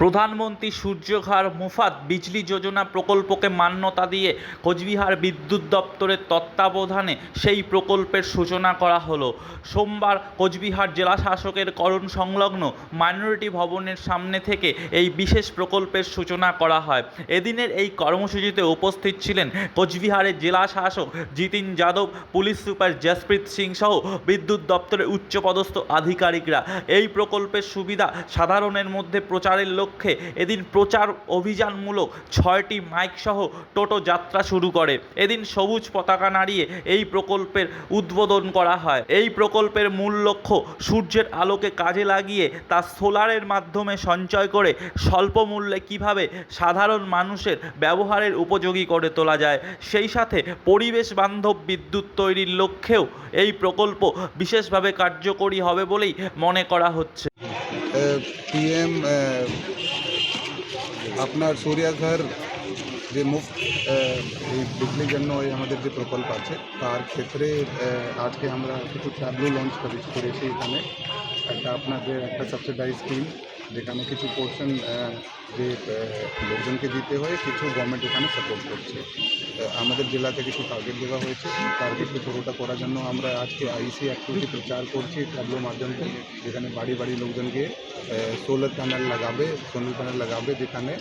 প্রধানমন্ত্রী সূর্যঘর মুফত বিজলি যোজনা প্রকল্পকে মান্যতা দিয়ে কোচবিহার বিদ্যুৎ দপ্তরের তত্ত্বাবধানে সেই প্রকল্পের সূচনা করা হলো। সোমবার কোচবিহার জেলা শাসকের করণ সংলগ্ন মাইনরিটি ভবনের সামনে থেকে এই বিশেষ প্রকল্পের সূচনা করা হয়। এদিনের এই কর্মসূচিতে উপস্থিত ছিলেন কোচবিহারের জেলা শাসক জিতিন যাদব, পুলিশ সুপার জসপ্রীত সিং সহ বিদ্যুৎ দপ্তরের উচ্চপদস্থ আধিকারিকরা। এই প্রকল্পের সুবিধা সাধারণের মধ্যে প্রচারের লক্ষ্যে এদিন প্রচার অভিযানমূলক 6টি মাইক সহ টোটো যাত্রা শুরু করে। এদিন সবুজ পতাকা নাড়িয়ে এই প্রকল্পের উদ্বোধন করা হয়। এই প্রকল্পের মূল লক্ষ্য সূর্যের আলোকে কাজে লাগিয়ে তা সোলারের মাধ্যমে সঞ্চয় করে স্বল্প মূল্যে কীভাবে সাধারণ মানুষের ব্যবহারের উপযোগী করে তোলা যায়, সেই সাথে পরিবেশ বান্ধব বিদ্যুৎ তৈরির লক্ষ্যেও এই প্রকল্প বিশেষভাবে কার্যকরী হবে বলেই মনে করা হচ্ছে। পিএম আপনার সূর্যঘর যে মুফত বিজলির জন্য আমাদের যে প্রকল্প আছে তার ক্ষেত্রে আজকে আমরা কিছু ট্যাবলো লঞ্চ করেছি। এখানে আপনাদের একটা সাবসিডাইজ স্কিম, যেখানে কিছু পোর্শন যে লোকজনকে দিতে হয়, কিছু গভর্নমেন্ট এখানে সাপোর্ট করছে। আমাদের জেলাতে কিছু টার্গেট দেওয়া হয়েছে। টার্গেটকে পুরোটা করার জন্য আমরা আজকে আইসি অ্যাক্টিভিটি প্রচার করছি ট্যাবলোর মাধ্যমে, যেখানে বাড়ি বাড়ি লোকজন গিয়ে সোলার প্যানেল লাগাবে, যেখানে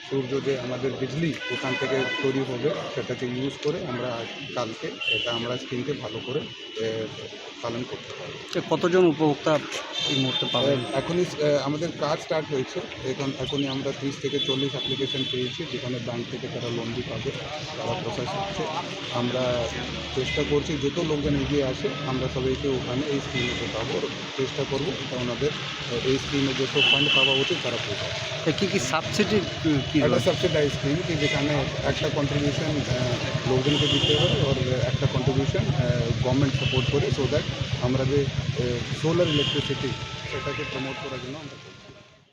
সূর্য যে আমাদের বিজলি ওখান থেকে তৈরি হবে সেটাকে ইউজ করে আমরা কালকে এটা আমরা স্কিমকে ভালো করে পালন করতে পারি। কতজন উপভোক্তা এই মুহূর্তে পাবেন? এখনই আমাদের কাজ স্টার্ট হয়েছে। এখনই আমরা 30 থেকে 40 অ্যাপ্লিকেশন পেয়েছি, যেখানে ব্যাংক থেকে তারা লোন দিয়ে পাবে, তারা প্রসেস হচ্ছে। আমরা চেষ্টা করছি যত লোকজন এগিয়ে আসে আমরা সবাইকে ওখানে এই স্কিমে ঢোকাবো, চেষ্টা করবো ওনাদের এই স্কিমে যত ফান্ড পাওয়া উচিত তারা পেয়ে। কী সাবসিডি একটা সাবসিডাইজ স্কিম কি, যেখানে একটা কন্ট্রিবিউশন লোকজনকে দিতে হয় আর একটা কন্ট্রিবিউশন গভর্নমেন্ট সাপোর্ট করে, সো দ্যাট আমরা যে সোলার ইলেকট্রিসিটি সেটাকে প্রমোট করার জন্য আমরা